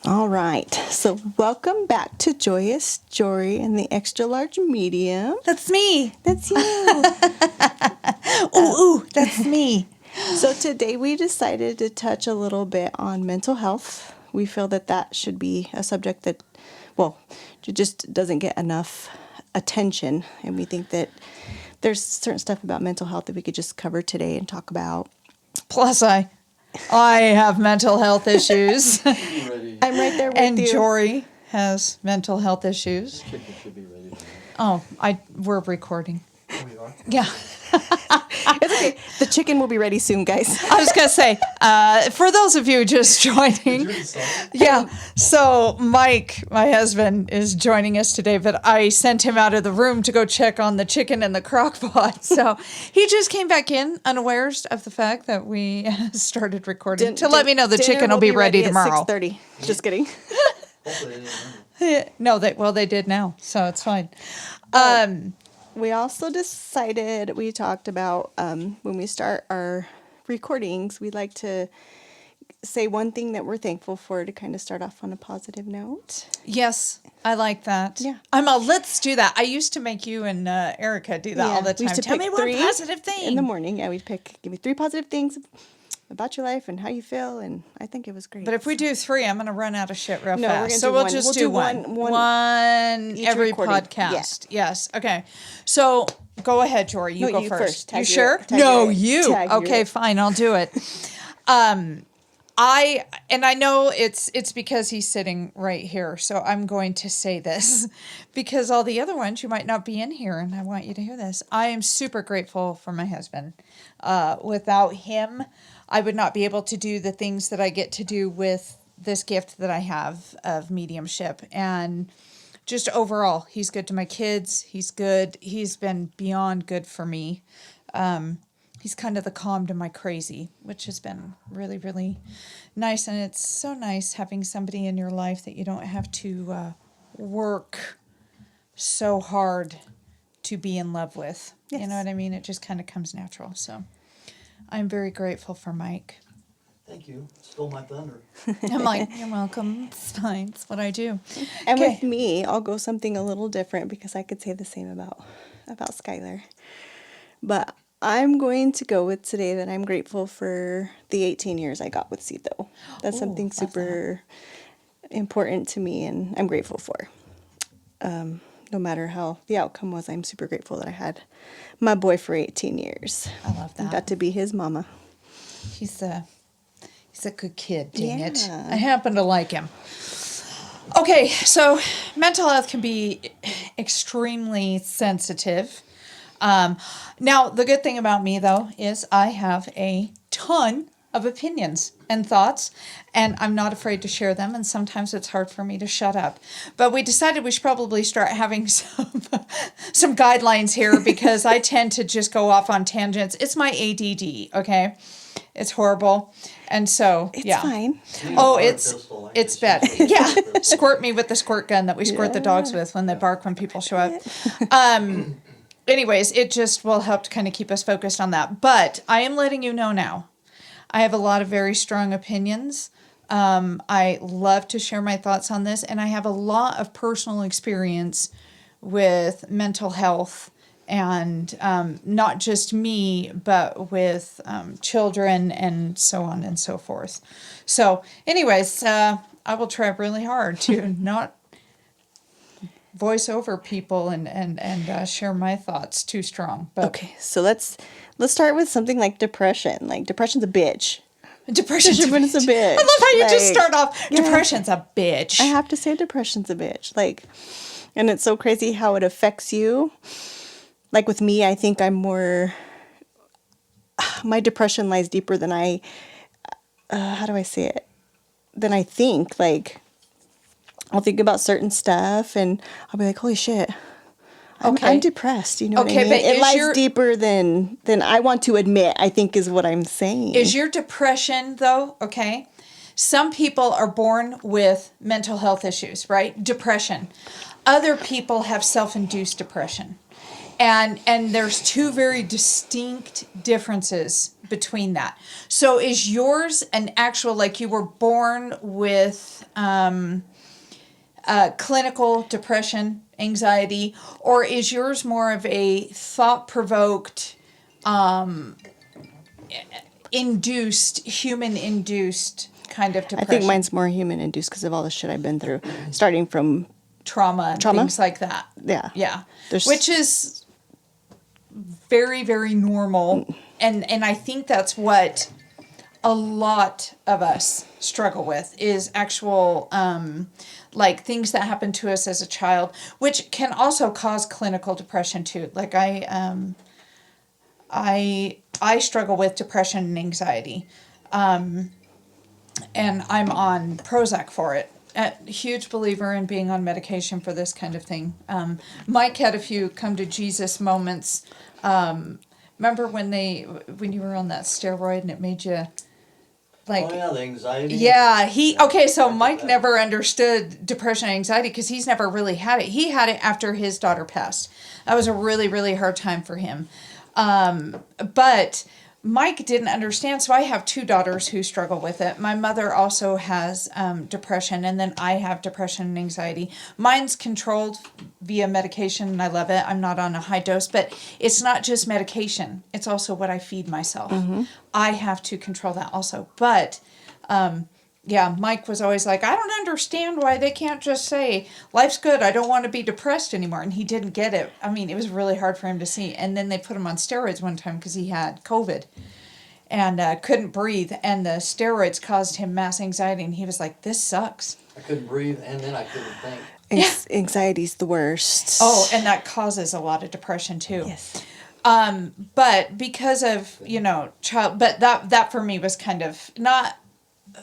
All right. So welcome back to Joyous Jory and the Extra Large Medium. That's me. That's you. Ooh, that's me. So today we decided to touch a little bit on mental health. We feel that that should be a subject that, well, it just doesn't get enough attention. And we think that there's certain stuff about mental health that we could just cover today and talk about. Plus, I have mental health issues. I'm right there with And you. Jory has mental health issues. Chicken should be ready. We're recording. Oh, we are? Yeah. It's okay. The chicken will be ready soon, guys. I was going to say, for those of you just joining, yeah. So Mike, my husband, is joining us today, but I sent him out of the room to go check on the chicken in the crock pot. So he just came back in unawares of the fact that we started recording to let me know the chicken will be ready tomorrow. At 6:30. Just kidding. Hopefully they didn't remember. No, they did now, so it's fine. We also decided, we talked about when we start our recordings, we like to say one thing that we're thankful for to kind of start off on a positive note. Yes, I like that. Yeah. Let's do that. I used to make you and Erica do that all the We time. used to Tell pick me one 3 positive thing. in the morning. Yeah, we'd give me 3 positive things about your life and how you feel, and I think it was great. But if we do 3, I'm going to run out of shit real No, fast. we're gonna So do we'll one. just We'll do do one. one each Every recording. podcast. Yes. Okay. So go ahead, Jory. You No, go you first. first. You Tag sure? your- No, tag your- you. tag your- Okay, fine. I'll do it. I know it's because he's sitting right here, so I'm going to say this because all the other ones you might not be in here, and I want you to hear this. I am super grateful for my husband. Without him, I would not be able to do the things that I get to do with this gift that I have of mediumship. And just overall, he's good to my kids. He's good. He's been beyond good for me. He's kind of the calm to my crazy, which has been really, really nice. And it's so nice having somebody in your life that you don't have to work so hard to be in love with. Yes. You know what I mean? It just kind of comes natural. So I'm very grateful for Mike. Thank you. Stole my thunder. I'm like, you're welcome. It's fine. It's what I do. And Okay. with me, I'll go something a little different because I could say the same about Skylar. But I'm going to go with today that I'm grateful for the 18 years I got with Cito. That's Ooh, something love super important to me and I'm grateful for. No matter how the outcome was, I'm super grateful that I had my boy for 18 years. I love that. Got to be his mama. He's a good kid, dang it. Yeah. I happen to like him. Okay, so mental health can be extremely sensitive. Now, the good thing about me, though, is I have a ton of opinions and thoughts, and I'm not afraid to share them, and sometimes it's hard for me to shut up. But we decided we should probably start having some guidelines here because I tend to just go off on tangents. It's my ADD, okay? It's horrible. And so, It's yeah. fine. Oh, it's bad. Yeah. Squirt me with the squirt gun that we squirt the dogs with when they bark when people show up. Anyways, it just will help to kind of keep us focused on that. But I am letting you know now, I have a lot of very strong opinions. I love to share my thoughts on this, and I have a lot of personal experience with mental health and not just me, but with children and so on and so forth. So anyways, I will try really hard to not voice over people and share my thoughts too strong. But Okay, so let's start with something like depression. Like depression's a bitch. Depression's Depression's a bitch. I love how you just Like, start off. yeah. Depression's a bitch. I have to say depression's a bitch. Like, and it's so crazy how it affects you. Like with me, I think I'm more, my depression lies deeper than how do I say it? Than I think. Like, I'll think about certain stuff and I'll be like, holy shit. I'm Okay. depressed, you know what I Okay, mean? but It is lies your- deeper than I want to admit, I think is what I'm saying. Is your depression, though, okay? Some people are born with mental health issues, right? Depression. Other people have self-induced depression. And there's two very distinct differences between that. So is yours an actual, like you were born with clinical depression, anxiety, or is yours more of a thought-provoked, human-induced kind of depression? I think mine's more human induced because of all the shit I've been through, starting from trauma, things like that. Yeah. Yeah. There's- Which is very, very normal. And I think that's what a lot of us struggle with is actual, like things that happen to us as a child, which can also cause clinical depression too. Like I struggle with depression and anxiety. And I'm on Prozac for it. A huge believer in being on medication for this kind of thing. Mike had a few come to Jesus moments. Remember when you were on that steroid and it made you like, Oh yeah, the anxiety. yeah, so Mike never understood depression and anxiety because he's never really had it. He had it after his daughter passed. That was a really, really hard time for him. But Mike didn't understand, so I have two daughters who struggle with it. My mother also has depression, and then I have depression and anxiety. Mine's controlled via medication, and I love it. I'm not on a high dose, but it's not just medication. It's also what I feed myself. Mm-hmm. I have to control that also. But, yeah, Mike was always like, I don't understand why they can't just say, life's good, I don't want to be depressed anymore. And he didn't get it. I mean, it was really hard for him to see. And then they put him on steroids one time because he had COVID and couldn't breathe. And the steroids caused him mass anxiety. And he was like, this sucks. I couldn't breathe, and then I couldn't think. Anxiety's the worst. Oh, and that causes a lot of depression too. Yes. But because of, but that for me was kind of not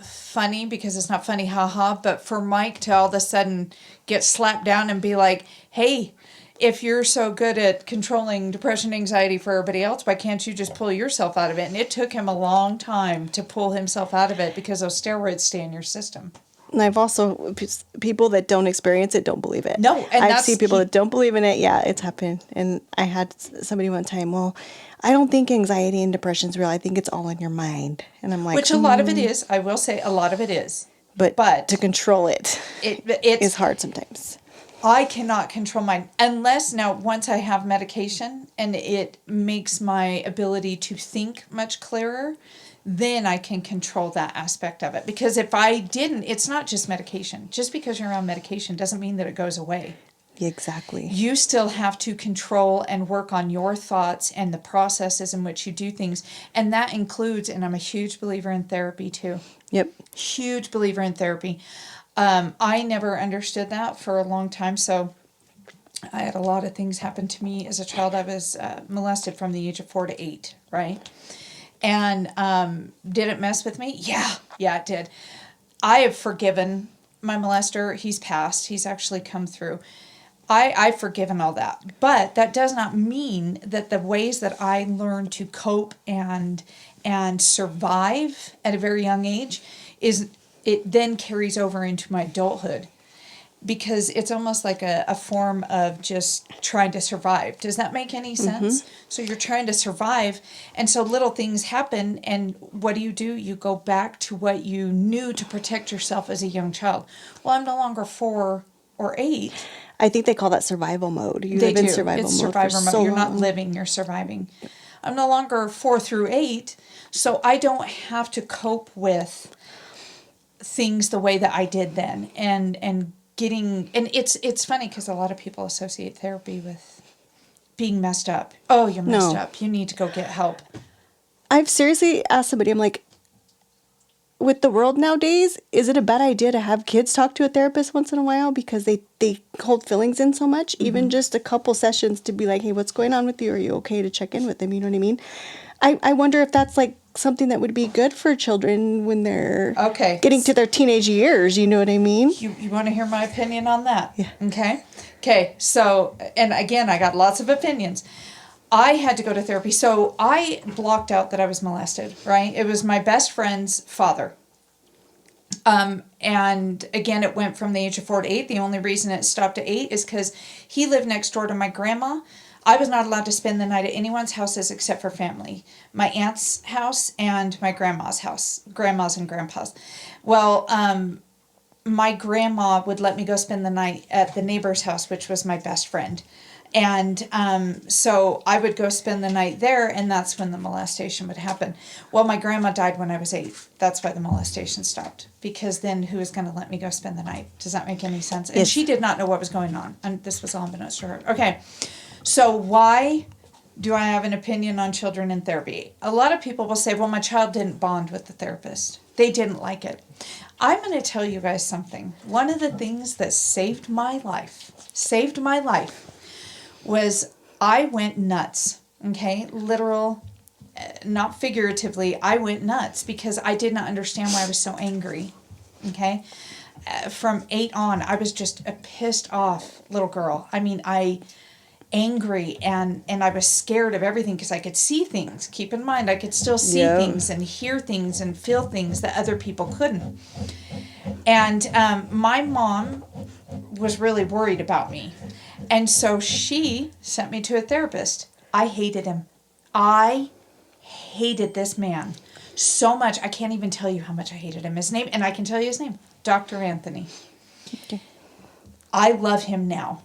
funny because it's not funny, haha, but for Mike to all of a sudden get slapped down and be like, hey, if you're so good at controlling depression, anxiety for everybody else, why can't you just pull yourself out of it? And it took him a long time to pull himself out of it because those steroids stay in your system. And I've also, people that don't experience it don't believe it. No, and I've seen people that don't believe in it. Yeah, it's happened. And I had somebody one time, well, I don't think anxiety and depression is real. I think it's all in your mind. And I'm like, which a lot of it is. I will say a lot of it is. But to control it is hard sometimes. I cannot control mine unless now once I have medication and it makes my ability to think much clearer, then I can control that aspect of it. Because if I didn't, it's not just medication. Just because you're on medication doesn't mean that it goes away. Exactly. You still have to control and work on your thoughts and the processes in which you do things. And that includes, and I'm a huge believer in therapy too. Yep. Huge believer in therapy. I never understood that for a long time. So I had a lot of things happen to me as a child. I was molested from the age of 4 to 8, right? And did it mess with me? Yeah, it did. I have forgiven my molester. He's passed. He's actually come through. I've forgiven all that. But that does not mean that the ways that I learned to cope and survive at a very young age it then carries over into my adulthood. Because it's almost like a form of just trying to survive. Does that make any sense? Mm-hmm. So you're trying to survive, and so little things happen, and what do? You go back to what you knew to protect yourself as a young child. Well, I'm no longer 4 or 8. I think they call that survival mode. You live in survival it's mode. Survivor mode. You're not living, you're surviving. I'm no longer 4 through 8, so I don't have to cope with things the way that I did then, and it's funny because a lot of people associate therapy with being messed up. Oh, you're messed up. You need to go get help. I've seriously asked somebody, I'm like, with the world nowadays, is it a bad idea to have kids talk to a therapist once in a while because they hold feelings in so much? Mm-hmm. Even just a couple sessions to be like, hey, what's going on with you? Are you okay to check in with them? You know what I mean? I wonder if that's like something that would be good for children when they're getting to their teenage years. You know what I mean? You want to hear my opinion on that? Yeah. Okay. So, and again, I got lots of opinions. I had to go to therapy. So I blocked out that I was molested, right? It was my best friend's father. And again, it went from the age of 4 to 8. The only reason it stopped at 8 is because he lived next door to my grandma. I was not allowed to spend the night at anyone's houses except for family. My aunt's house and my grandma's house. Grandma's and grandpa's. Well, my grandma would let me go spend the night at the neighbor's house, which was my best friend. And so I would go spend the night there, and that's when the molestation would happen. Well, my grandma died when I was 8. That's why the molestation stopped. Because then who was going to let me go spend the night? Does that make any sense? And Yes. she did not know what was going on. And this was all unbeknownst to her. Okay. So why do I have an opinion on children in therapy? A lot of people will say, well, my child didn't bond with the therapist. They didn't like it. I'm going to tell you guys something. One of the things that saved my life, was I went nuts, okay? Literal, not figuratively, I went nuts because I did not understand why I was so angry, okay? From 8 on, I was just a pissed off little girl. I mean, angry and I was scared of everything because I could see things. Keep in mind, I could still see Yeah. things and hear things and feel things that other people couldn't. And my mom was really worried about me. And so she sent me to a therapist. I hated him. I hated this man so much. I can't even tell you how much I hated him. His name, and I can tell you his name, Dr. Anthony. Okay. I love him now.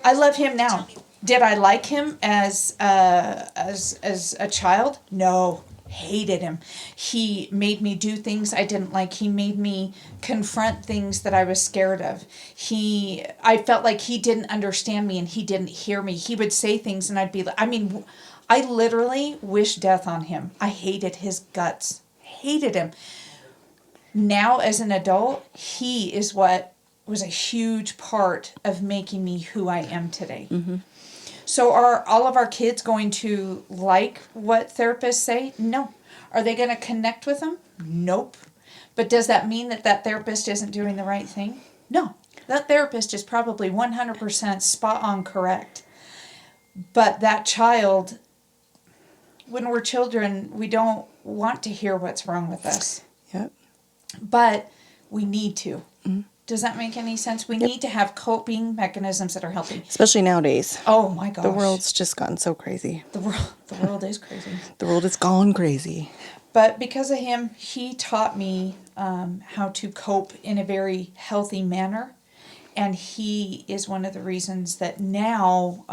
I love him now. Did I like him as a child? No. Hated him. He made me do things I didn't like. He made me confront things that I was scared of. I felt like he didn't understand me and he didn't hear me. He would say things and I'd be like, I literally wished death on him. I hated his guts. Hated him. Now as an adult, he is what was a huge part of making me who I am today. Mm-hmm. So are all of our kids going to like what therapists say? No. Are they going to connect with them? Nope. But does that mean that therapist isn't doing the right thing? No. That therapist is probably 100% spot on correct. But that child, when we're children, we don't want to hear what's wrong with us. Yep. But we need to. Mm-hmm. Does that make any sense? We need to have coping mechanisms that are healthy. Especially nowadays. Oh my gosh. The world's just gotten so crazy. The world is crazy. The world has gone crazy. But because of him, he taught me how to cope in a very healthy manner. And he is one of the reasons that now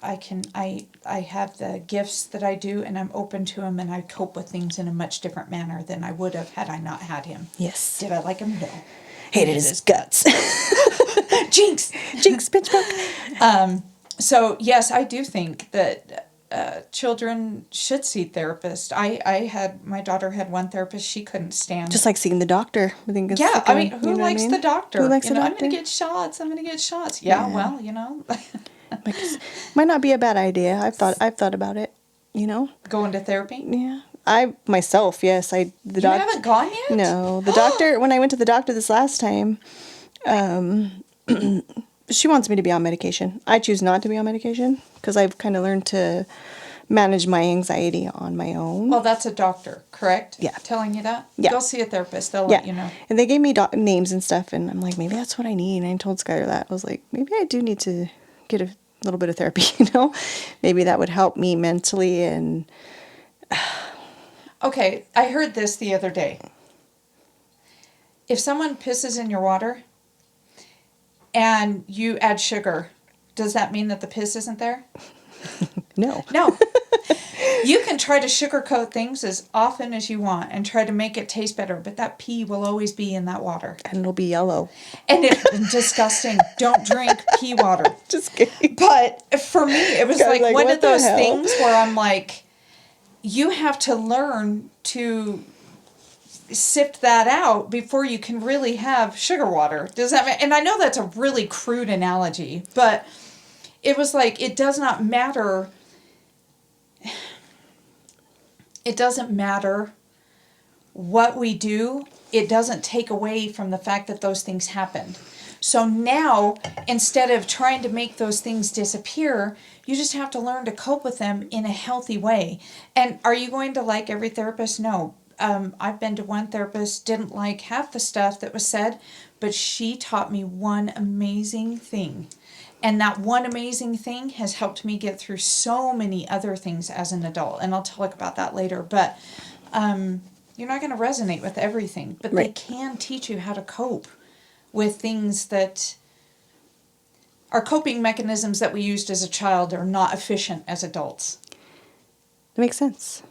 I have the gifts that I do, and I'm open to them, and I cope with things in a much different manner than I would have had I not had him. Yes. Did I like him? No. Hated his guts. Jinx! Jinx, bitch, book. So, yes, I do think that children should see therapists. My daughter had one therapist she couldn't stand. Just like seeing the doctor. I think it's Yeah, like I mean, who you know likes what I the doctor? Who likes the I'm doctor? going to get shots. Yeah, Yeah. well, Like, might not be a bad idea. I've thought about it, you know? going to therapy? Yeah. I myself, yes. The You doctor. haven't gone yet? No. The doctor, when I went to the doctor this last time, she wants me to be on medication. I choose not to be on medication because I've kind of learned to manage my anxiety on my own. Well, that's a doctor, correct? Yeah. Telling you that? Yeah. Go see a therapist. They'll Yeah. let you know. And they gave me names and stuff, and I'm like, maybe that's what I need. And I told Skylar that. I was like, maybe I do need to get a little bit of therapy, you know? Maybe that would help me mentally and... Okay, I heard this the other day. If someone pisses in your water and you add sugar, does that mean that the piss isn't there? No. No. You can try to sugarcoat things as often as you want and try to make it taste better, but that pee will always be in that water. And it'll be yellow. And it's disgusting. Don't drink pee water. Just kidding. But for me, it was I was like like, one what of the those hell? things where I'm like, you have to learn to sift that out before you can really have sugar water. Does that make, and I know that's a really crude analogy, but it was like, it does not matter. It doesn't matter what we do. It doesn't take away from the fact that those things happened. So now, instead of trying to make those things disappear, you just have to learn to cope with them in a healthy way. And are you going to like every therapist? No. I've been to one therapist, didn't like half the stuff that was said, but she taught me one amazing thing. And that one amazing thing has helped me get through so many other things as an adult. And I'll talk about that later. But you're not going to resonate with everything. But they Right. can teach you how to cope with things that our coping mechanisms that we used as a child are not efficient as adults. That makes sense.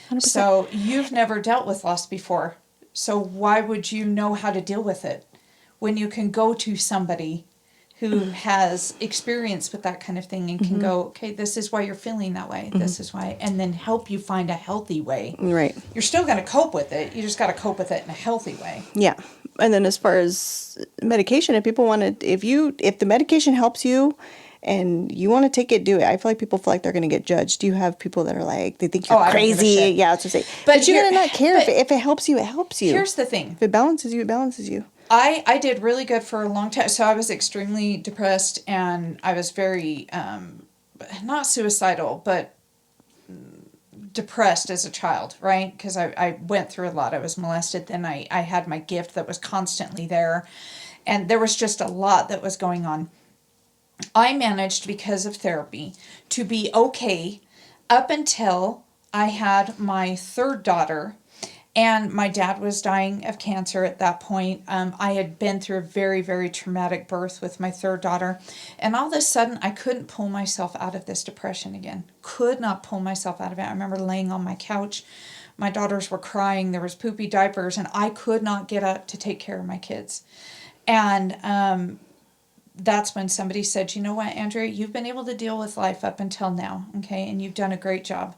100%. So you've never dealt with loss before. So why would you know how to deal with it when you can go to somebody who has experience with that kind of thing and can go, okay, this is why you're feeling that way. This is why, and then help you find a healthy way. Right. You're still going to cope with it. You just got to cope with it in a healthy way. Yeah. And then as far as medication, if people want to, if the medication helps you and you want to take it, do it. I feel like people feel like they're going to get judged. Do you have people that are like, they think you're I don't give a crazy? shit. Yeah, I was going to say. But But you here- gotta not care. but If it helps you, it helps you. Here's the thing. If it balances you, it balances you. I did really good for a long time. So I was extremely depressed and I was very, not suicidal, but depressed as a child, right? Because I went through a lot. I was molested. Then I had my gift that was constantly there. And there was just a lot that was going on. I managed, because of therapy, to be okay up until I had my third daughter. And my dad was dying of cancer at that point. I had been through a very, very traumatic birth with my third daughter. And all of a sudden, I couldn't pull myself out of this depression again. Could not pull myself out of it. I remember laying on my couch. My daughters were crying. There was poopy diapers. And I could not get up to take care of my kids. And that's when somebody said, you know what, Andrea, you've been able to deal with life up until now, okay? And you've done a great job.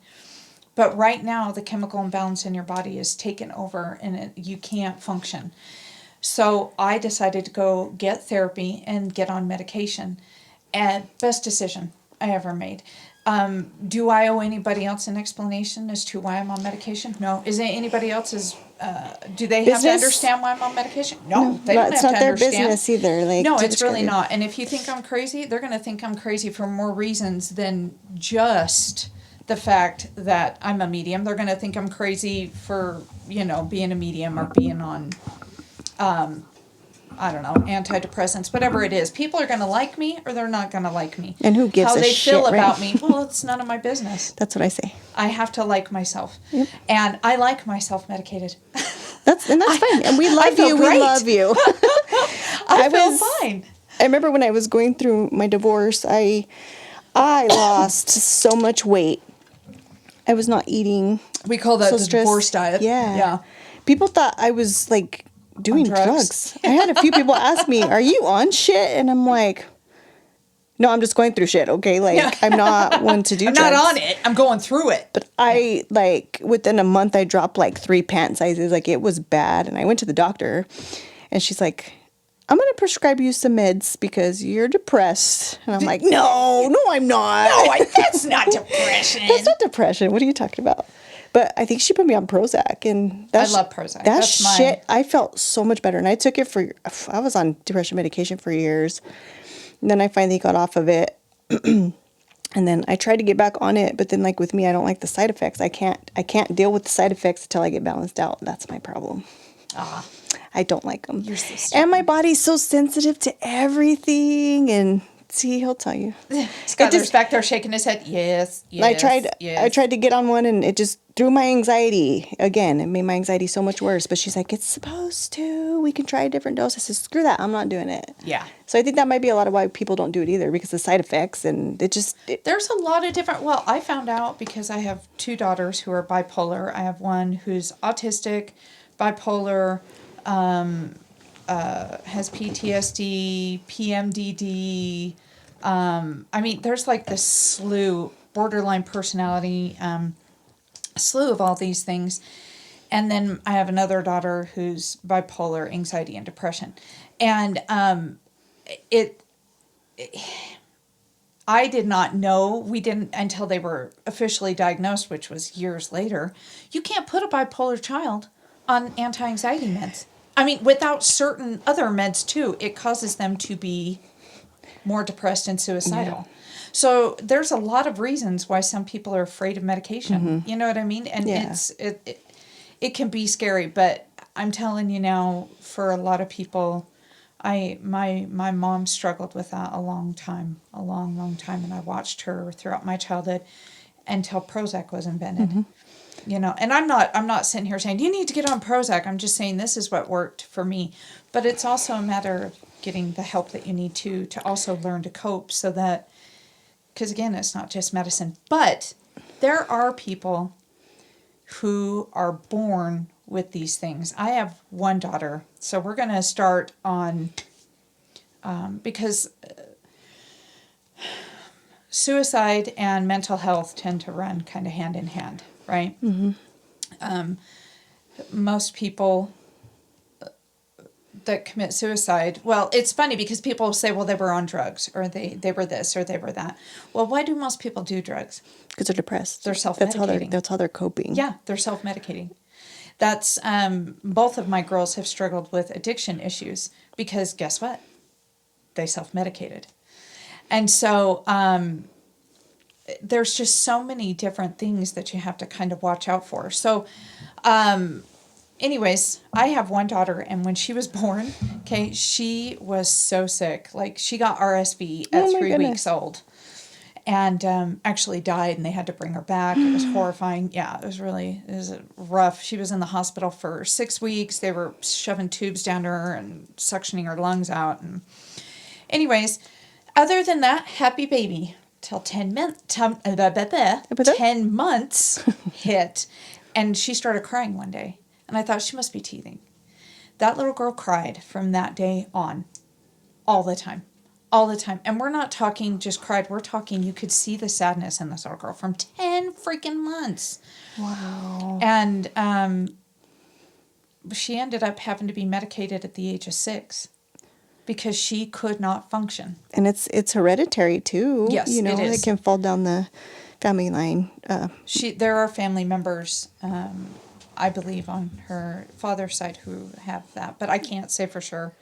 But right now, the chemical imbalance in your body is taken over and you can't function. So I decided to go get therapy and get on medication. And best decision I ever made. Do I owe anybody else an explanation as to why I'm on medication? No. Is it anybody else's? Do they have to Business? understand why I'm on medication? No, they don't It's have not to their understand. business either. Like, No, to it's really describe it. not. And if you think I'm crazy, they're going to think I'm crazy for more reasons than just the fact that I'm a medium. They're going to think I'm crazy for, being a medium or being on, I don't know, antidepressants, whatever it is. People are going to like me or they're not going to like me. And who gives How a they shit, feel right? about me, well, it's none of my business. That's what I say. I have to like myself. Yep. And I like myself medicated. That's fine. And we love feel you. great. We love you. I feel fine. I remember when I was going through my divorce, I lost so much weight. I was not eating. We call that So the stressed. divorce diet. Yeah. Yeah. People thought I was like doing drugs. drugs. I had a few people ask me, "Are you on shit?" And I'm like, "No, I'm just going through shit." Okay, like Yeah. I'm not one to do I'm drugs. not on it. I'm going through it. But I within a month I dropped like 3 pant sizes. Like it was bad, and I went to the doctor, and she's like, "I'm gonna prescribe you some meds because you're depressed." And I'm like, "No, I'm not. No, that's not depression. That's not depression. What are you talking about?" But I think she put me on Prozac, and I love Prozac. That That's my- shit, I felt so much better, and I took it I was on depression medication for years, and then I finally got off of it, and then I tried to get back on it, but then like with me, I don't like the side effects. I can't deal with the side effects until I get balanced out. That's my problem. I don't like them, You're so and my body's so sensitive to everything, and see, he'll tell you. Skylar's back there shaking his head. Yes. I tried to get on one, and it just threw my anxiety again. It made my anxiety so much worse. But she's like, "It's supposed to. We can try a different dose." I said, "Screw that. I'm not doing it." Yeah. So I think that might be a lot of why people don't do it either, because of the side effects, and There's a lot of different. Well, I found out because I have 2 daughters who are bipolar. I have one who's autistic, bipolar, has PTSD, PMDD. I mean, there's like this slew, borderline personality, slew of all these things. And then I have another daughter who's bipolar, anxiety, and depression. And I did not know, we didn't until they were officially diagnosed, which was years later. You can't put a bipolar child on anti-anxiety meds. I mean, without certain other meds too, it causes them to be more depressed and suicidal. Yeah. So there's a lot of reasons why some people are afraid of medication. Mm-hmm. You know what I mean? And it can be scary, but I'm telling you now, for a lot of people, My mom struggled with that a long time, and I watched her throughout my childhood until Prozac was invented. You know, and I'm not sitting here saying you need to get on Prozac. I'm just saying this is what worked for me. But it's also a matter of getting the help that you need to also learn to cope, so that, because again, it's not just medicine. But there are people who are born with these things. I have one daughter, so we're going to start on, because suicide and mental health tend to run kind of hand in hand, right? Most people that commit suicide, well, it's funny because people say, well, they were on drugs, or they were this, or they were that. Well, why do most people do drugs? Because they're depressed. They're self-medicating. That's how they're coping. Yeah, they're self-medicating. That's, both of my girls have struggled with addiction issues because guess what? They self-medicated. And so, there's just so many different things that you have to kind of watch out for. So, anyways, I have one daughter, and when she was born, okay, she was so sick. Like, she got RSV at 3 weeks old, and actually died, and they had to bring her back. It was horrifying. Yeah, it was rough. She was in the hospital for 6 weeks. They were shoving tubes down her and suctioning her lungs out. And anyways, other than that, happy baby. Till 10 months hit, and she started crying one day. And I thought, she must be teething. That little girl cried from that day on. All the time. All the time. And we're not talking just cried. We're talking you could see the sadness in this little girl from 10 freaking months. Wow. And she ended up having to be medicated at the age of 6 because she could not function. And it's hereditary too. Yes, you know, it is. It can fall down the family line. There are family members, I believe, on her father's side who have that, but I can't say for sure.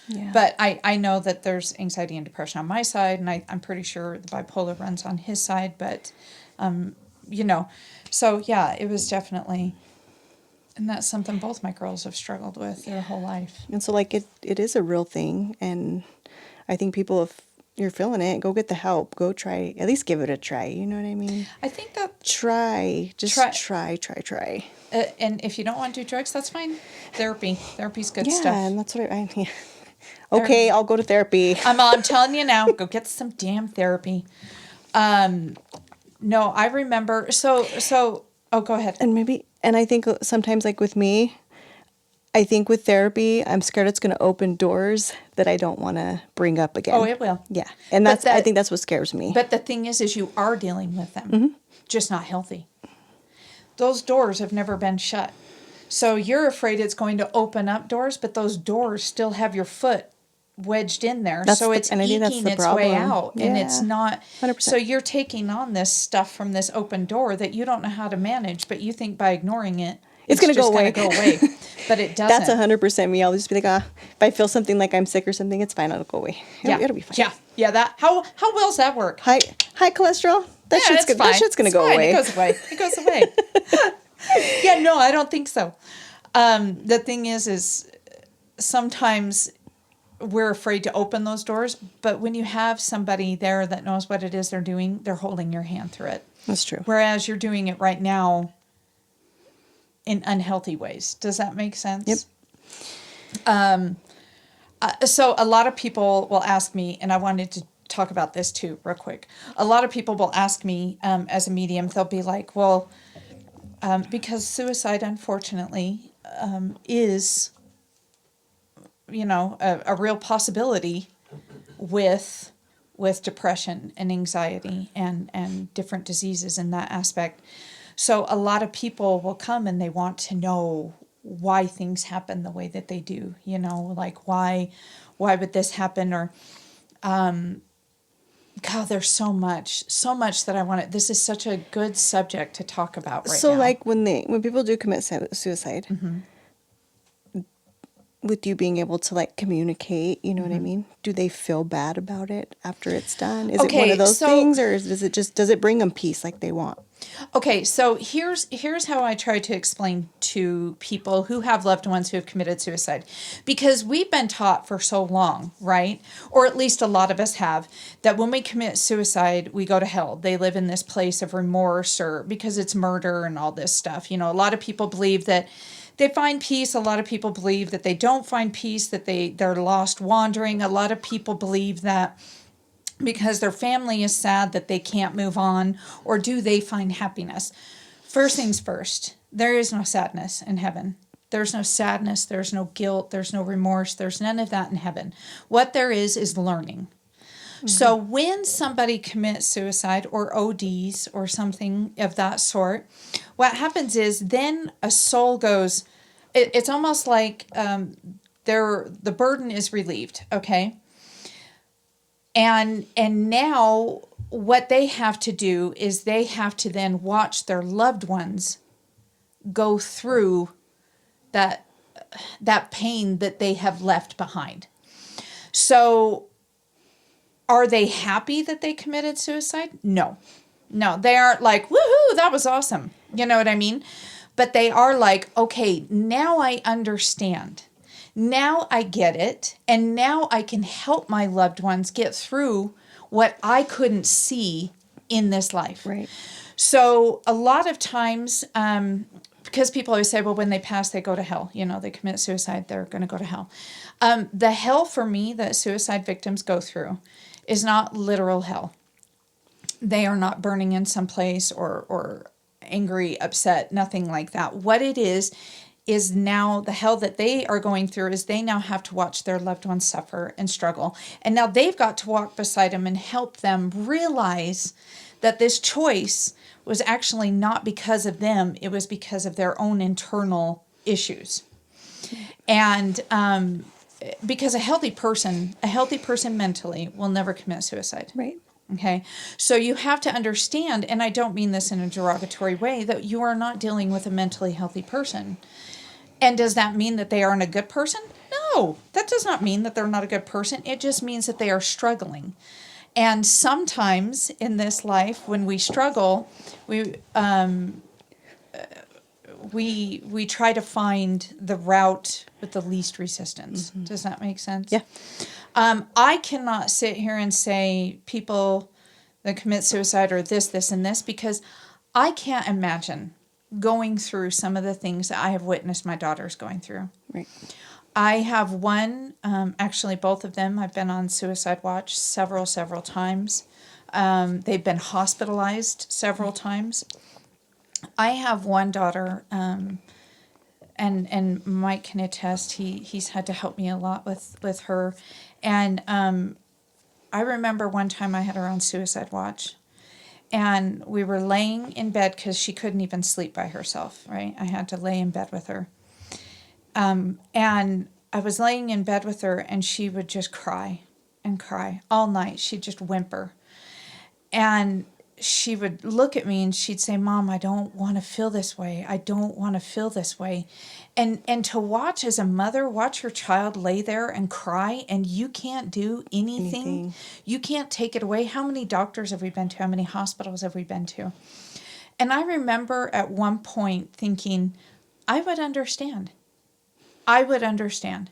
Yeah. But I know that there's anxiety and depression on my side, and I'm pretty sure the bipolar runs on his side. But, you know, so yeah, it was definitely, and that's something both my girls have struggled with their whole life. And so, like, it is a real thing. And I think people, if you're feeling it, go get the help. Go try, at least give it a try. You know what I mean? I think that Just try. and if you don't want to do drugs, that's fine. Therapy's good Yeah, stuff. and that's what yeah. Okay, I'll go to therapy. I'm telling you now, go get some damn therapy. No, I remember. So. Oh, go ahead. And I think sometimes, like with me, I think with therapy, I'm scared it's going to open doors that I don't want to bring up again. Oh, it will. Yeah, and I think that's what scares me. But the thing is you are dealing with them, just not healthy. Those doors have never been shut. So you're afraid it's going to open up doors, but those doors still have your foot wedged in there. So it's eking its way out. Yeah. And it's not. 100%. So you're taking on this stuff from this open door that you don't know how to manage, but you think by ignoring it, It's going to go away. But it doesn't. That's 100% me. I'll just be like, if I feel something like I'm sick or something, it's fine. It'll go away. It'll be fine. Yeah. That how well's that work? High cholesterol. That shit's gonna go away. It goes away. Yeah, no, I don't think so. The thing is sometimes we're afraid to open those doors, but when you have somebody there that knows what it is they're doing, they're holding your hand through it. That's true. Whereas you're doing it right now in unhealthy ways. Does that make sense? Yep. So a lot of people will ask me, and I wanted to talk about this too, real quick. A lot of people will ask me, as a medium, they'll be like, well, because suicide, unfortunately, is, a real possibility with depression and anxiety and different diseases in that aspect. So a lot of people will come and they want to know why things happen the way that they do, like why would this happen? Or, God, there's so much that I want to, this is such a good subject to talk about right now. So like when people do commit suicide, with you being able to like communicate, you know what I mean? Do they feel bad about it after it's done? Is it one of those things, or does it bring them peace like they want? Okay, so here's how I try to explain to people who have loved ones who have committed suicide. Because we've been taught for so long, right? Or at least a lot of us have, that when we commit suicide, we go to hell. They live in this place of remorse, or because it's murder and all this stuff. You know, a lot of people believe that they find peace. A lot of people believe that they don't find peace, that they're lost wandering. A lot of people believe that because their family is sad that they can't move on, or do they find happiness? First things first, there is no sadness in heaven. There's no sadness, there's no guilt, there's no remorse, there's none of that in heaven. What there is learning. So when somebody commits suicide or ODs or something of that sort, what happens is then a soul goes, it's almost like the burden is relieved, okay? And now what they have to do is they have to then watch their loved ones go through that pain that they have left behind. So are they happy that they committed suicide? No. No, they aren't like, woohoo, that was awesome. You know what I mean? But they are like, okay, now I understand. Now I get it. And now I can help my loved ones get through what I couldn't see in this life. Right. So a lot of times, because people always say, well, when they pass, they go to hell. You know, they commit suicide, they're going to go to hell. The hell for me that suicide victims go through is not literal hell. They are not burning in some place or angry, upset, nothing like that. What it is now the hell that they are going through is they now have to watch their loved ones suffer and struggle. And now they've got to walk beside them and help them realize that this choice was actually not because of them. It was because of their own internal issues. And because a healthy person mentally will never commit suicide. Right. Okay. So you have to understand, and I don't mean this in a derogatory way, that you are not dealing with a mentally healthy person. And does that mean that they aren't a good person? No, that does not mean that they're not a good person. It just means that they are struggling. And sometimes in this life, when we struggle, we try to find the route with the least resistance. Mm-hmm. Does that make sense? Yeah. I cannot sit here and say people that commit suicide are this, and this, because I can't imagine going through some of the things that I have witnessed my daughters going through. Right. I have one, actually both of them, I've been on suicide watch several times. They've been hospitalized several times. I have one daughter, and Mike can attest, he's had to help me a lot with her. And I remember one time I had her on suicide watch. And we were laying in bed because she couldn't even sleep by herself, right? I had to lay in bed with her. And I was laying in bed with her, and she would just cry and cry all night. She'd just whimper. And she would look at me and she'd say, Mom, I don't want to feel this way. I don't want to feel this way. And to watch as a mother, watch her child lay there and cry, and you can't do anything. You can't take it away. How many doctors have we been to? How many hospitals have we been to? And I remember at one point thinking, I would understand. I would understand.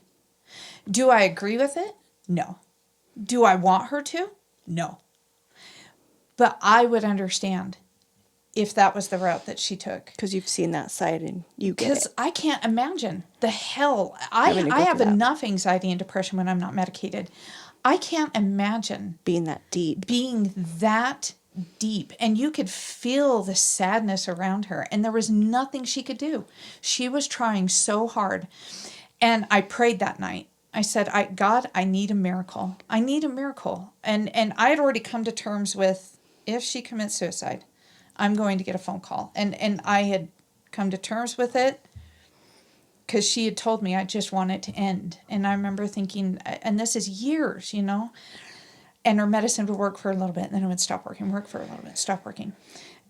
Do I agree with it? No. Do I want her to? No. But I would understand if that was the route that she took. Because you've seen that side and you get it. Because I can't imagine the hell. I have enough anxiety and depression when I'm not medicated. I can't imagine being that deep. And you could feel the sadness around her. And there was nothing she could do. She was trying so hard. And I prayed that night. I said, God, I need a miracle. I need a miracle. And I had already come to terms with, if she commits suicide, I'm going to get a phone call. And I had come to terms with it because she had told me I just want it to end. And I remember thinking, and this is years, and her medicine would work for a little bit, and then it would stop working, work for a little bit, stop working.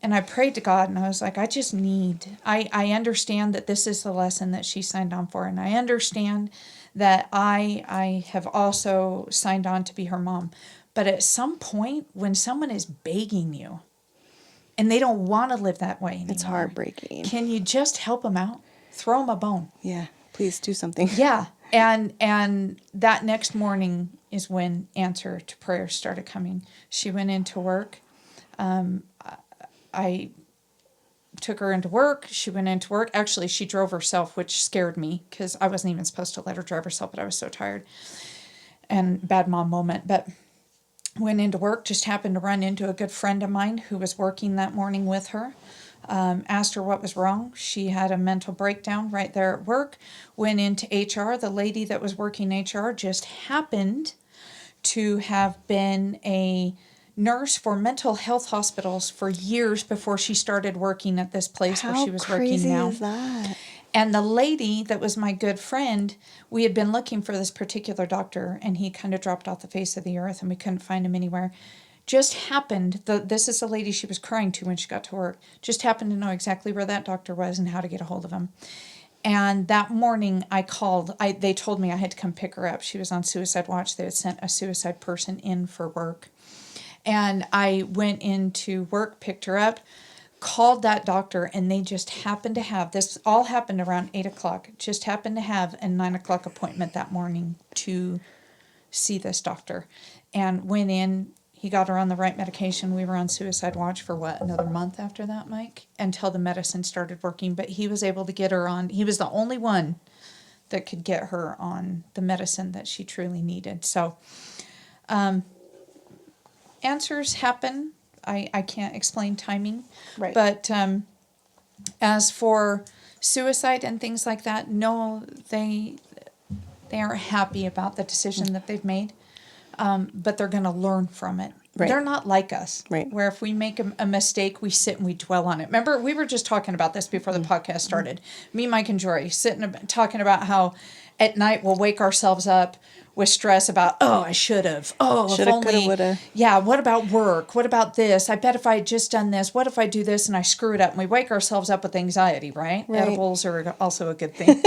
And I prayed to God, and I was like, I understand that this is the lesson that she signed on for. And I understand that I have also signed on to be her mom. But at some point, when someone is begging you and they don't want to live that way anymore. It's heartbreaking. Can you just help them out? Throw them a bone. Yeah, please do something. Yeah. And that next morning is when answer to prayer started coming. She went into work. I took her into work. She went into work. Actually, she drove herself, which scared me because I wasn't even supposed to let her drive herself, but I was so tired. And bad mom moment. But went into work, just happened to run into a good friend of mine who was working that morning with her. Asked her what was wrong. She had a mental breakdown right there at work. Went into HR. The lady that was working HR just happened to have been a nurse for mental health hospitals for years before she started working at this place where she was working now. How crazy is that? And the lady that was my good friend, we had been looking for this particular doctor, and he kind of dropped off the face of the earth, and we couldn't find him anywhere. Just happened, this is the lady she was crying to when she got to work, just happened to know exactly where that doctor was and how to get a hold of him. And that morning I called, they told me I had to come pick her up. She was on suicide watch. They had sent a suicide person in for work. And I went into work, picked her up, called that doctor, and they just happened to have, this all happened around 8 o'clock, just happened to have a 9 o'clock appointment that morning to see this doctor. And went in, he got her on the right medication. We were on suicide watch for another month after that, Mike, until the medicine started working. But he was able to get her on, he was the only one that could get her on the medicine that she truly needed. So, answers happen. I can't explain timing. Right. But as for suicide and things like that, no, they aren't happy about the decision that they've made. But they're going to learn from it. Right. They're not like us. Right. Where if we make a mistake, we sit and we dwell on it. Remember, we were just talking about this before the podcast started. Me, Mike, and Jory sitting talking about how at night we'll wake ourselves up with stress about, I should have. Oh, Shoulda, if only. coulda, woulda. Yeah, what about work? What about this? I bet if I had just done this, what if I do this and I screw it up? And we wake ourselves up with anxiety, right? Right. Edibles are also a good thing.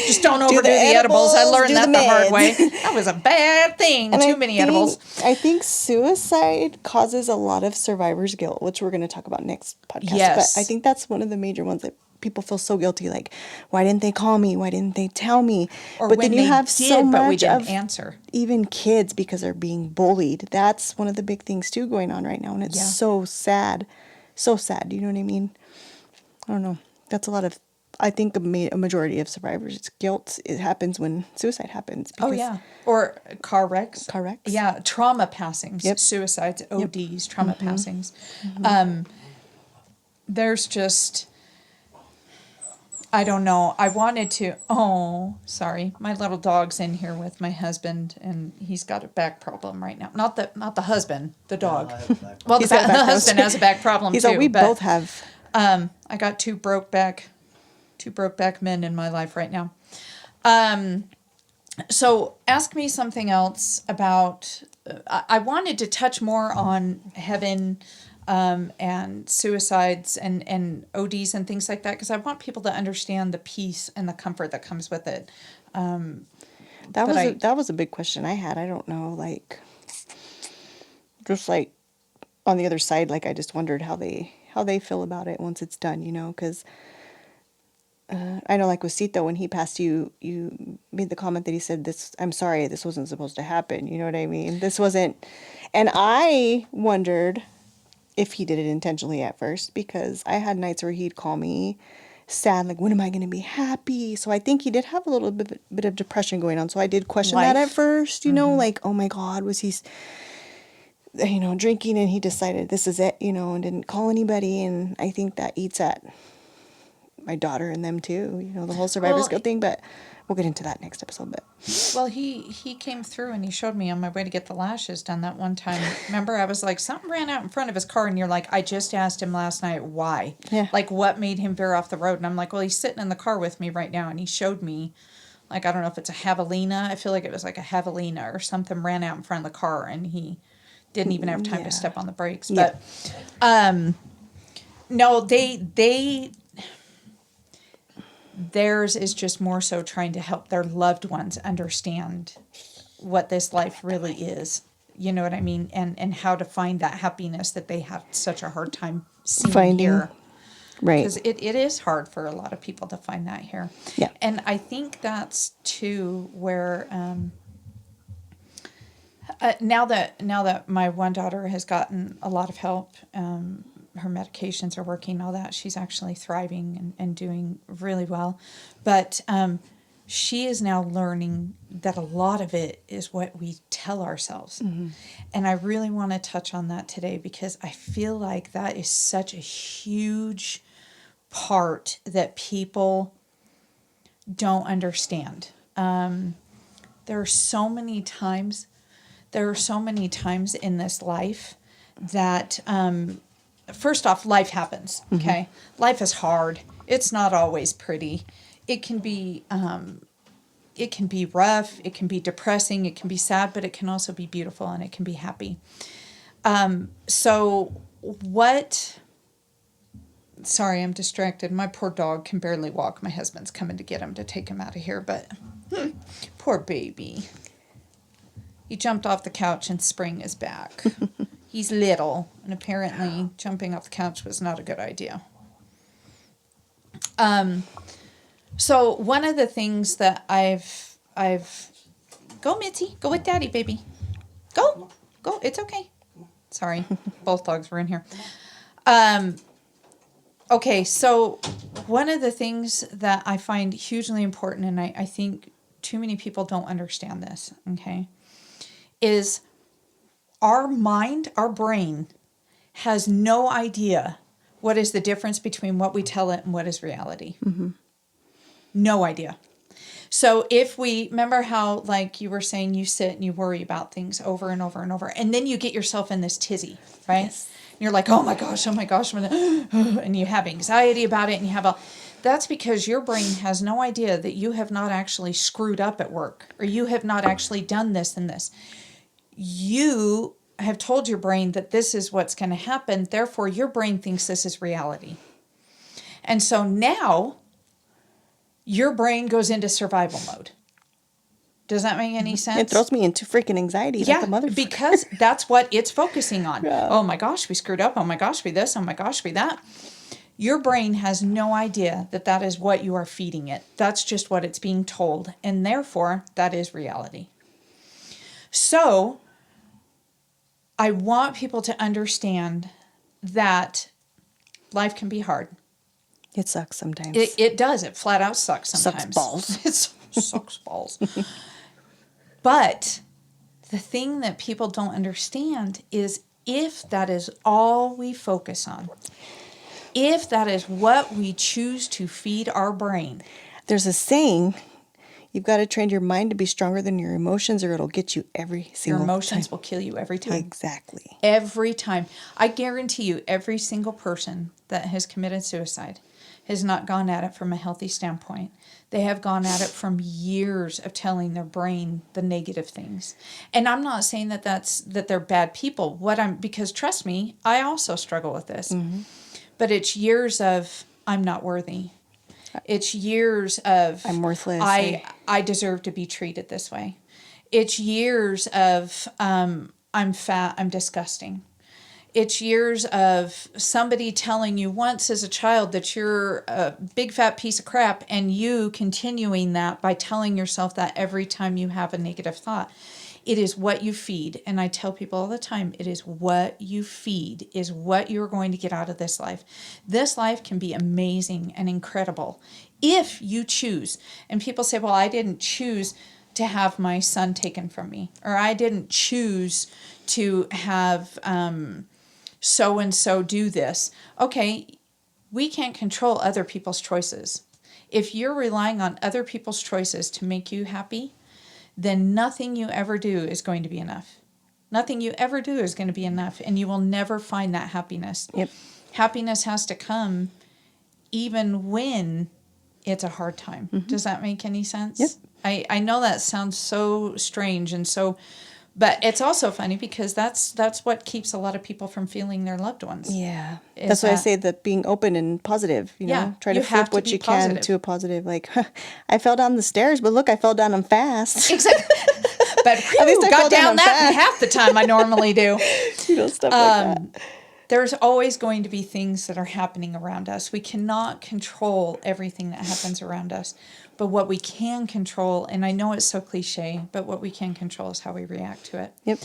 Just don't overdo the edibles, edibles. I learned do that the the hard meds. way. That was a bad thing. And Too many edibles. I think suicide causes a lot of survivor's guilt, which we're going to talk about next podcast. Yes. But I think that's one of the major ones that people feel so guilty. Like, why didn't they call me? Why didn't they tell me? Or but when then you they have did, so but we much didn't of answer. even kids because they're being bullied. That's one of the big things too going on right now, and it's Yeah. so sad. So sad. You know what I mean? I don't know. That's a lot of. I think a majority of survivors' guilt. It happens when suicide happens. Oh, because- yeah. Or car wrecks. Car wrecks. Yeah, trauma passings, Yep. suicides, ODs, trauma passings. There's just, I don't know. I wanted to, sorry. My little dog's in here with my husband, and he's got a back problem right now. Not the husband, the dog. I have a back Well, He's the got a back husband has a back problem He's too. all, we but, both have. I got two broke back men in my life right now. So ask me something else about, I wanted to touch more on heaven, and suicides and ODs and things like that, because I want people to understand the peace and the comfort that comes with it. That was a big question I had. I don't know, like, just like on the other side, like I just wondered how they feel about it once it's done, you know, because I know, like with Sito, when he passed, you made the comment that he said, "This, I'm sorry, this wasn't supposed to happen." You know what I mean? This wasn't, and I wondered if he did it intentionally at first, because I had nights where he'd call me sad, like, when am I going to be happy? So I think he did have a little bit of depression going on. So I did question that at first, you know, like, oh my God, was he, you know, drinking and he decided this is it, you know, and didn't call anybody. And I think that eats at my daughter and them too, you know, the whole survivor's guilt thing, but we'll get into that next episode. But Well, he came through and he showed me on my way to get the lashes done that one time. Remember, I was like, something ran out in front of his car, and you're like, I just asked him last night why. Yeah. Like, what made him veer off the road? And I'm like, well, he's sitting in the car with me right now, and he showed me, like, I don't know if it's a javelina. I feel like it was like a javelina or something ran out in front of the car, and he didn't even have time to step on the brakes. Yeah. But no, theirs is just more so trying to help their loved ones understand what this life really is. you know what I mean? And how to find that happiness that they have such a hard time seeing Finding. here. Right. Because it is hard for a lot of people to find that here. Yeah. And I think that's too where now that my one daughter has gotten a lot of help, her medications are working, all that, she's actually thriving and doing really well. But she is now learning that a lot of it is what we tell ourselves. And I really want to touch on that today because I feel like that is such a huge part that people don't understand. There are so many times in this life that first off, life happens. Okay, life is hard. It's not always pretty. It can be rough. It can be depressing. It can be sad, but it can also be beautiful and it can be happy. So what? Sorry, I'm distracted. My poor dog can barely walk. My husband's coming to get him to take him out of here, but poor baby. He jumped off the couch and sprained his back. He's little, and apparently jumping off the couch was not a good idea. So one of the things that I've go Mitzi, go with Daddy, baby. Go, it's okay. Sorry, both dogs were in here. Okay, so one of the things that I find hugely important, and I think too many people don't understand this, okay, is our mind, our brain, has no idea what is the difference between what we tell it and what is reality. No idea. So if we, remember how, like you were saying, you sit and you worry about things over and over and over, and then you get yourself in this tizzy, right? Yes. You're like, oh my gosh, and you have anxiety about it, and you have that's because your brain has no idea that you have not actually screwed up at work, or you have not actually done this and this. You have told your brain that this is what's going to happen, therefore your brain thinks this is reality. And so now your brain goes into survival mode. Does that make any sense? It throws me into freaking anxiety. Yeah, like a motherfucker. because that's what it's focusing on. Yeah. Oh my gosh, we screwed up. Oh my gosh, we this. Oh my gosh, we that. Your brain has no idea that that is what you are feeding it. That's just what it's being told. And therefore, that is reality. So, I want people to understand that life can be hard. It sucks sometimes. It does. It flat out sucks sometimes. Sucks balls. It sucks balls. But the thing that people don't understand is if that is all we focus on, if that is what we choose to feed our brain. There's a saying, you've got to train your mind to be stronger than your emotions or it'll get you every single Your emotions time. will kill you every time. Exactly. Every time. I guarantee you, every single person that has committed suicide has not gone at it from a healthy standpoint. They have gone at it from years of telling their brain the negative things. And I'm not saying that they're bad people. Because trust me, I also struggle with this. Mm-hmm. But it's years of I'm not worthy. It's years of I'm worthless. I deserve to be treated this way. It's years of I'm fat, I'm disgusting. It's years of somebody telling you once as a child that you're a big fat piece of crap and you continuing that by telling yourself that every time you have a negative thought. It is what you feed. And I tell people all the time, it is what you feed is what you're going to get out of this life. This life can be amazing and incredible if you choose. And people say, well, I didn't choose to have my son taken from me, or I didn't choose to have so-and-so do this. Okay, we can't control other people's choices. If you're relying on other people's choices to make you happy, then nothing you ever do is going to be enough. Nothing you ever do is going to be enough, and you will never find that happiness. Yep. Happiness has to come even when it's a hard time. Mm-hmm. Does that make any sense? Yep. I know that sounds so strange and so, But it's also funny because that's what keeps a lot of people from feeling their loved ones. Yeah. Is That's why I that- say that being open and positive, Yeah, try to you have flip to what be you can positive. to a positive. Like, I fell down the stairs, but look, I fell down them fast. Exactly. But At least I got fell down down on that in fast. half the time I normally do. Stuff like that. There's always going to be things that are happening around us. We cannot control everything that happens around us. But what we can control, and I know it's so cliche, but what we can control is how we react to it. Yep.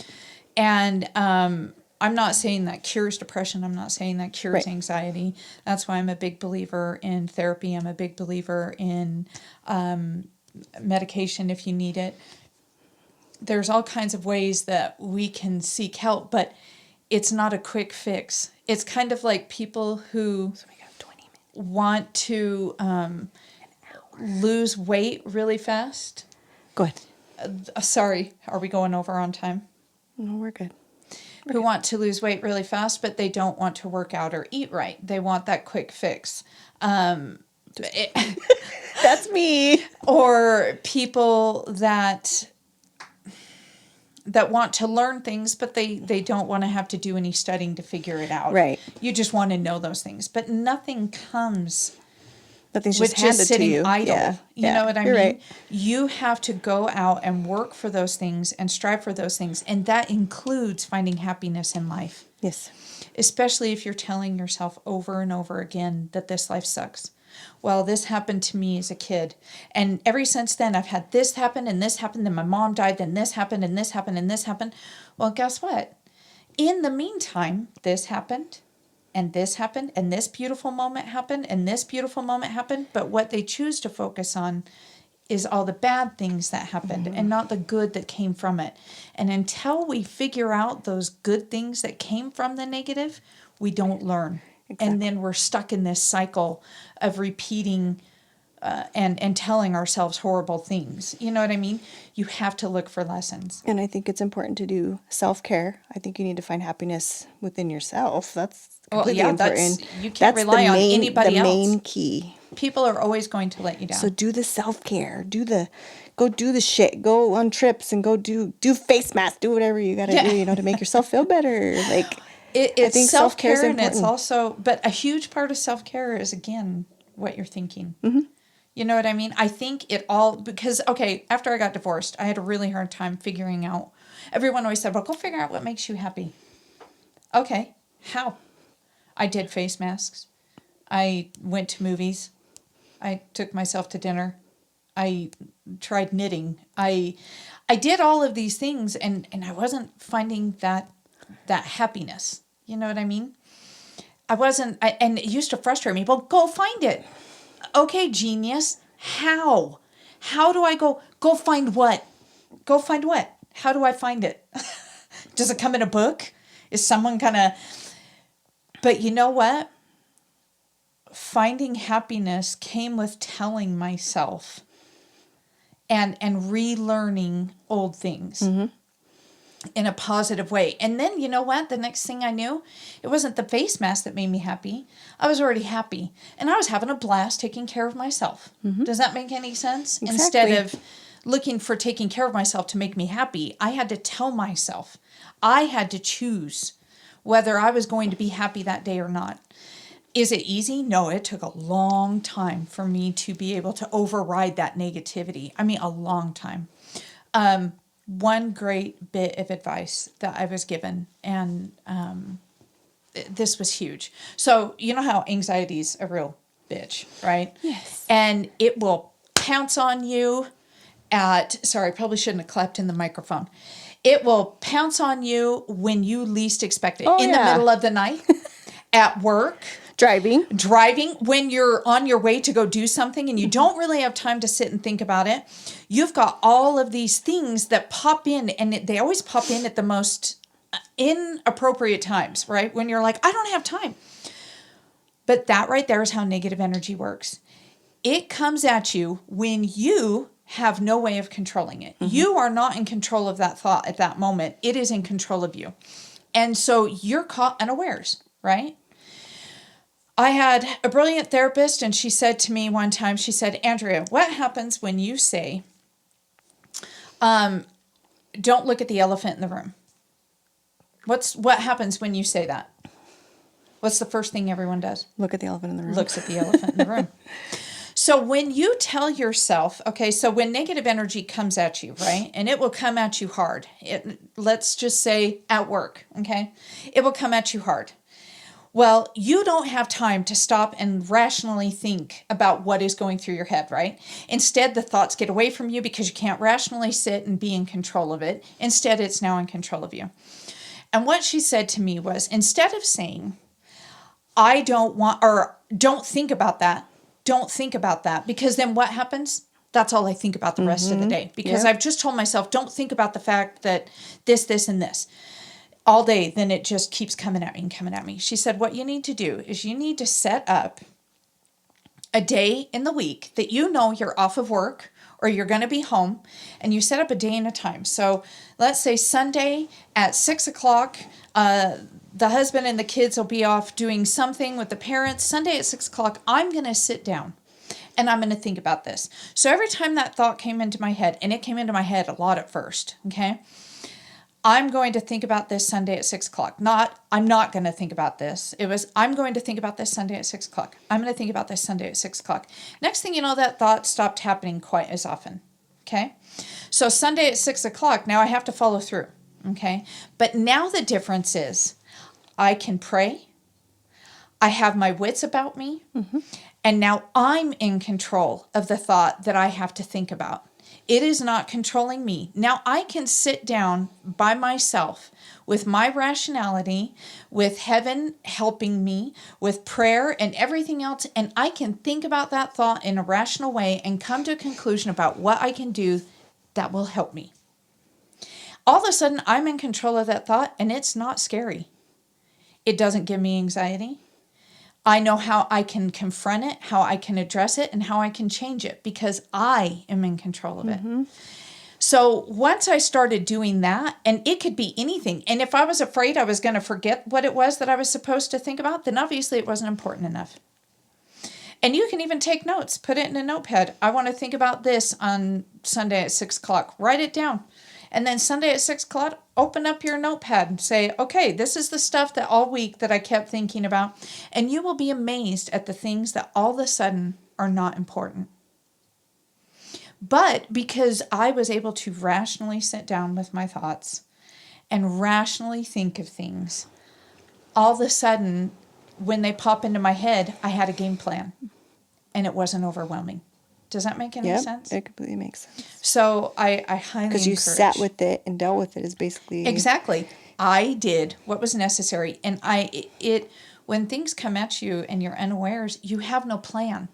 And I'm not saying that cures depression. I'm not saying that cures Right. anxiety. That's why I'm a big believer in therapy. I'm a big believer in medication if you need it. There's all kinds of ways that we can seek help, but it's not a quick fix. It's kind of like people who So we got 20 minutes. want to lose weight really fast. Go ahead. Sorry, are we going over on time? No, we're good. Who want to lose weight really fast, but they don't want to work out or eat right. They want that quick fix. That's me. Or people that want to learn things, but they don't want to have to do any studying to figure it out. Right. You just want to know those things. But nothing comes Nothing's with just handed just sitting to you. idle. Yeah. You know what I You're mean? right. You have to go out and work for those things and strive for those things. And that includes finding happiness in life. Yes. Especially if you're telling yourself over and over again that this life sucks. Well, this happened to me as a kid. And ever since then, I've had this happen and this happened. Then my mom died. Then this happened and this happened and this happened. Well, guess what? In the meantime, this happened and this happened and this beautiful moment happened and this beautiful moment happened. But what they choose to focus on is all the bad things that happened and not the good that came from it. And until we figure out those good things that came from the negative, we don't learn. And then we're stuck in this cycle of repeating and telling ourselves horrible things. You know what I mean? You have to look for lessons. And I think it's important to do self-care. I think you need to find happiness within yourself. That's completely important. You can't That's rely the on main, anybody the else. main key. People are always going to let you down. So do the self-care. Go do the shit. Go on trips and go do face masks. Do whatever you got to do, to make yourself feel better. Like, I think self-care is self-care, and it's important. also, but a huge part of self-care is, again, what you're thinking. Mm-hmm. You know what I mean? I think it all, because, okay, after I got divorced, I had a really hard time figuring out, everyone always said, well, go figure out what makes you happy. Okay, how? I did face masks. I went to movies. I took myself to dinner. I tried knitting. I did all of these things, and I wasn't finding that happiness. You know what I mean? And it used to frustrate me. Well, go find it. Okay, genius. How? How do I go find what? Go find what? How do I find it? Does it come in a book? Is someone gonna... But you know what? Finding happiness came with telling myself and relearning old things. Mm-hmm. In a positive way. And then, you know what? The next thing I knew, it wasn't the face mask that made me happy. I was already happy. And I was having a blast taking care of myself. Mm-hmm. Does that make any sense? Exactly. Instead of looking for taking care of myself to make me happy, I had to tell myself. I had to choose whether I was going to be happy that day or not. Is it easy? No, it took a long time for me to be able to override that negativity. I mean, a long time. One great bit of advice that I was given, and this was huge. So, you know how anxiety is a real bitch, right? Yes. And it will pounce on you sorry, I probably shouldn't have clapped in the microphone. It will pounce on you when you least expect it. In the middle of the night, at work. Driving, when you're on your way to go do something and you don't really have time to sit and think about it. You've got all of these things that pop in, and they always pop in at the most inappropriate times, right? When you're like, I don't have time. But that right there is how negative energy works. It comes at you when you have no way of controlling it. Mm-hmm. You are not in control of that thought at that moment. It is in control of you. And so you're caught unawares, right? I had a brilliant therapist, and she said to me one time, she said, Andrea, what happens when you say, don't look at the elephant in the room. What happens when you say that? What's the first thing everyone does? Look at the elephant in the room. Looks at the elephant in the room. So when you tell yourself, okay, so when negative energy comes at you, right, and it will come at you hard. Let's just say at work, okay, it will come at you hard. Well, you don't have time to stop and rationally think about what is going through your head, right? Instead, the thoughts get away from you because you can't rationally sit and be in control of it. Instead, it's now in control of you. And what she said to me was, instead of saying, I don't want, or don't think about that, because then what happens? That's all I think about the rest of the day. Because I've just told myself, don't think about the fact that this, and this all day. Then it just keeps coming at me and coming at me. She said, what you need to do is you need to set up a day in the week that you know you're off of work or you're going to be home, and you set up a day and a time. So let's say Sunday at 6 o'clock, the husband and the kids will be off doing something with the parents. Sunday at 6 o'clock, I'm going to sit down and I'm going to think about this. So every time that thought came into my head, and it came into my head a lot at first, okay? I'm going to think about this Sunday at 6 o'clock. I'm not going to think about this. It was, I'm going to think about this Sunday at 6 o'clock. I'm going to think about this Sunday at 6 o'clock. Next thing you know, that thought stopped happening quite as often, okay? So Sunday at 6 o'clock, now I have to follow through, okay? But now the difference is, I can pray. I have my wits about me. And now I'm in control of the thought that I have to think about. It is not controlling me. Now I can sit down by myself with my rationality, with heaven helping me, with prayer and everything else, and I can think about that thought in a rational way and come to a conclusion about what I can do that will help me. All of a sudden, I'm in control of that thought, and it's not scary. It doesn't give me anxiety. I know how I can confront it, how I can address it, and how I can change it because I am in control of it. So once I started doing that, and it could be anything, and if I was afraid I was going to forget what it was that I was supposed to think about, then obviously it wasn't important enough. And you can even take notes, put it in a notepad. I want to think about this on Sunday at 6 o'clock. Write it down. And then Sunday at 6 o'clock, open up your notepad and say, okay, this is the stuff that all week that I kept thinking about. And you will be amazed at the things that all of a sudden are not important. But because I was able to rationally sit down with my thoughts and rationally think of things, all of a sudden, when they pop into my head, I had a game plan. And it wasn't overwhelming. Does that make any sense? It completely makes sense. So I highly Because you sat with it and dealt with it is basically... Exactly. I did what was necessary. And when things come at you and you're unawares, you have no plan.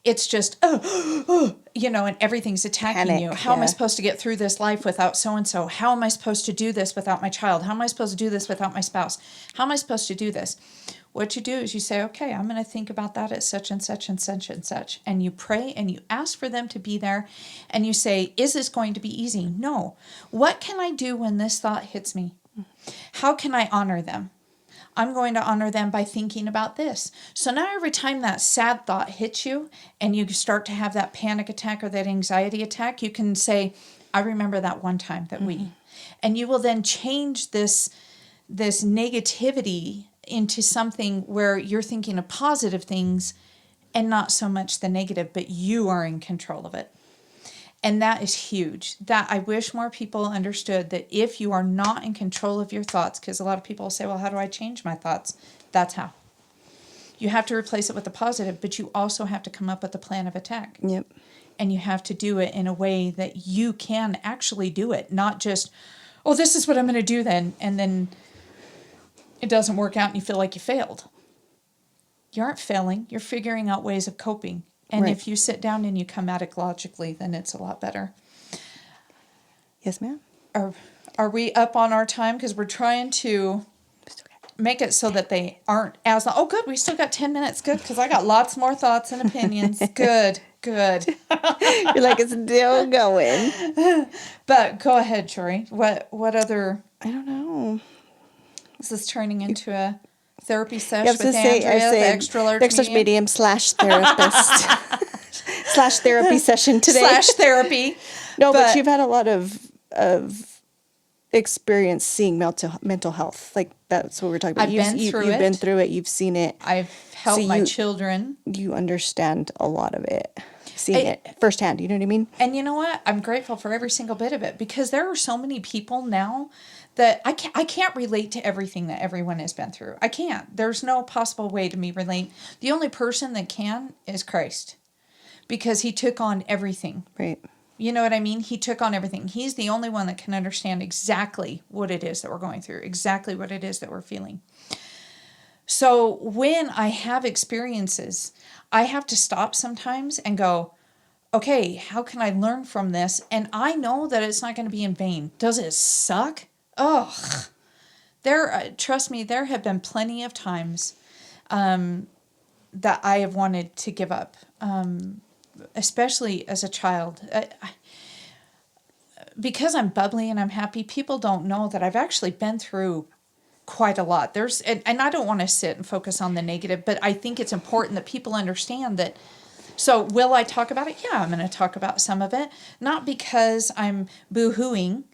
It's just, and everything's attacking Panic, you. How am I yeah. supposed to get through this life without so-and-so? How am I supposed to do this without my child? How am I supposed to do this without my spouse? How am I supposed to do this? What you do is you say, okay, I'm going to think about that at such and such and such and such. And you pray and you ask for them to be there. And you say, is this going to be easy? No. What can I do when this thought hits me? How can I honor them? I'm going to honor them by thinking about this. So now every time that sad thought hits you and you start to have that panic attack or that anxiety attack, you can say, I remember that one time that we, and you will then change this negativity into something where you're thinking of positive things and not so much the negative, but you are in control of it. And that is huge. That I wish more people understood that if you are not in control of your thoughts, because a lot of people say, well, how do I change my thoughts? That's how. You have to replace it with a positive, but you also have to come up with a plan of attack. Yep. And you have to do it in a way that you can actually do it, not just, oh, this is what I'm going to do then, and then it doesn't work out and you feel like you failed. You aren't failing. You're figuring out ways of coping. And Right. if you sit down and you come at it logically, then it's a lot better. Yes, ma'am. Are we up on our time? Because we're trying to make it so that they aren't as long. Oh, good. We still got 10 minutes. Good. Because I got lots more thoughts and opinions. Good. You're like, it's still going. But go ahead, Jory. What other... I don't know. Is this turning into a therapy session I was with gonna say, Andrea, I the said extra large medium / therapist / therapy session today. / therapy. No, but you've had a lot of experience seeing mental health. Like that's what we're talking about. I've been through You've been it. through it. You've seen it. I've So helped my children. you understand a lot of it, seeing I- it firsthand. You know what I mean? And you know what? I'm grateful for every single bit of it, because there are so many people now that I can't relate to everything that everyone has been through. I can't. There's no possible way to me relate. The only person that can is Christ, because he took on everything. Right. You know what I mean? He took on everything. He's the only one that can understand exactly what it is that we're going through, exactly what it is that we're feeling. So when I have experiences, I have to stop sometimes and go, okay, how can I learn from this? And I know that it's not going to be in vain. Does it suck? Oh, trust me, there have been plenty of times that I have wanted to give up, especially as a child. Because I'm bubbly and I'm happy, people don't know that I've actually been through quite a lot. And I don't want to sit and focus on the negative, but I think it's important that people understand that. So will I talk about it? Yeah, I'm going to talk about some of it. Not because I'm boo-hooing